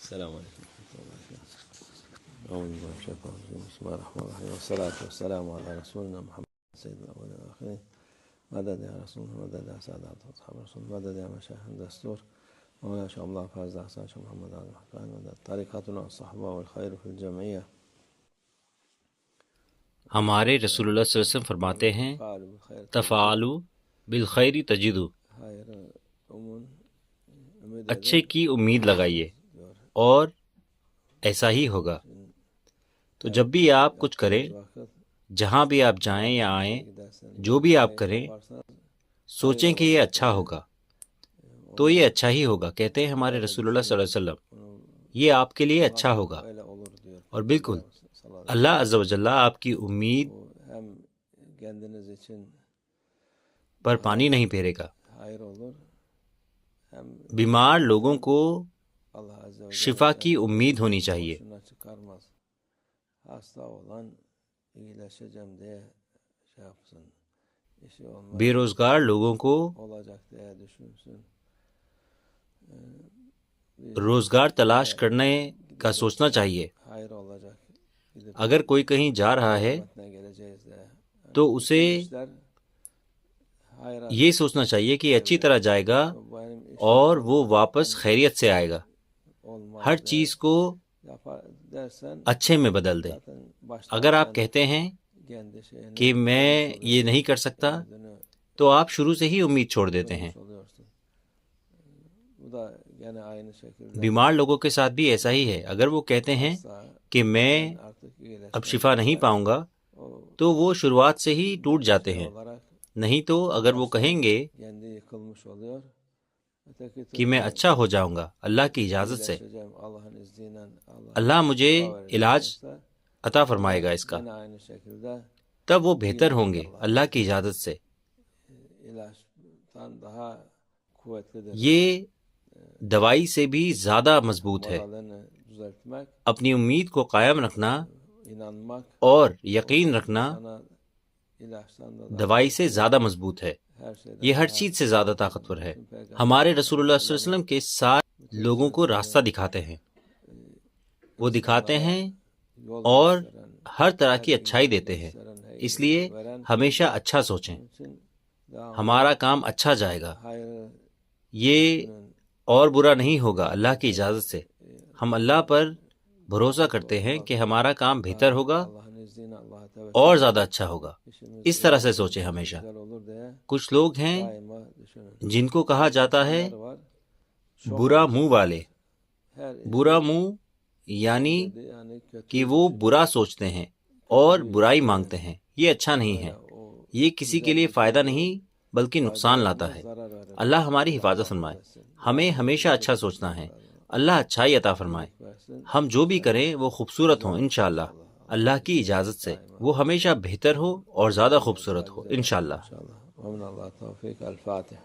السلام علیکم ورحمۃ اللہ وبرکاتہ۔ اعوذ باللہ من الشیطان الرجیم، بسم اللہ الرحمن الرحیم، والصلاة والسلام علی رسولنا محمد سید الاولین والآخرین، مدد یا رسول مدد یا سادات اصحاب رسول مدد یا مشایخ دستور مولانا شاہ اللہ فاضل احسان شاہ محمد علی الحقان مدد طریقتنا الصحبہ والخیر فی الجمعیہ۔ ہمارے رسول اللہ صلی اللہ علیہ وسلم فرماتے ہیں تفعلوا بالخیر تجدوا، اچھے کی امید لگائیے اور ایسا ہی ہوگا۔ تو جب بھی آپ کچھ کریں، جہاں بھی آپ جائیں یا آئیں، جو بھی آپ کریں، سوچیں کہ یہ اچھا ہوگا تو یہ اچھا ہی ہوگا۔ کہتے ہیں ہمارے رسول اللہ صلی اللہ علیہ وسلم یہ آپ کے لیے اچھا ہوگا، اور بالکل اللہ عز و جل آپ کی امید پر پانی نہیں پھیرے گا۔ بیمار لوگوں کو شفا کی امید ہونی چاہیے، بے روزگار لوگوں کو روزگار تلاش کرنے کا سوچنا چاہیے۔ اگر کوئی کہیں جا رہا ہے تو اسے یہ سوچنا چاہیے کہ اچھی طرح جائے گا اور وہ واپس خیریت سے آئے گا۔ ہر چیز کو اچھے میں بدل دیں۔ اگر آپ کہتے ہیں کہ میں یہ نہیں کر سکتا تو آپ شروع سے ہی امید چھوڑ دیتے ہیں۔ بیمار لوگوں کے ساتھ بھی ایسا ہی ہے۔ اگر وہ کہتے ہیں کہ میں اب شفا نہیں پاؤں گا تو وہ شروعات سے ہی ٹوٹ جاتے ہیں۔ نہیں تو اگر وہ کہیں گے کہ میں اچھا ہو جاؤں گا اللہ کی اجازت سے، اللہ مجھے علاج عطا فرمائے گا اس کا، تب وہ بہتر ہوں گے اللہ کی اجازت سے۔ یہ دوائی سے بھی زیادہ مضبوط ہے۔ اپنی امید کو قائم رکھنا اور یقین رکھنا دوائی سے زیادہ مضبوط ہے۔ یہ ہر چیز سے زیادہ طاقتور ہے۔ ہمارے رسول اللہ صلی اللہ علیہ وسلم کے ساتھ لوگوں کو راستہ دکھاتے ہیں، وہ دکھاتے ہیں اور ہر طرح کی اچھائی دیتے ہیں۔ اس لیے ہمیشہ اچھا سوچیں، ہمارا کام اچھا جائے گا، یہ اور برا نہیں ہوگا اللہ کی اجازت سے۔ ہم اللہ پر بھروسہ کرتے ہیں کہ ہمارا کام بہتر ہوگا اور زیادہ اچھا ہوگا۔ اس طرح سے سوچیں ہمیشہ۔ کچھ لوگ ہیں جن کو کہا جاتا ہے برا منہ والے۔ برا منہ یعنی کہ وہ برا سوچتے ہیں اور برائی مانگتے ہیں۔ یہ اچھا نہیں ہے، یہ کسی کے لیے فائدہ نہیں بلکہ نقصان لاتا ہے۔ اللہ ہماری حفاظت فرمائے۔ ہمیں ہمیشہ اچھا سوچنا ہے۔ اللہ اچھائی عطا فرمائے۔ ہم جو بھی کریں وہ خوبصورت ہوں انشاءاللہ، اللہ کی اجازت سے۔ وہ ہمیشہ بہتر ہو اور زیادہ خوبصورت ہو انشاءاللہ۔ ومن اللہ توفیق۔ الفاتحہ۔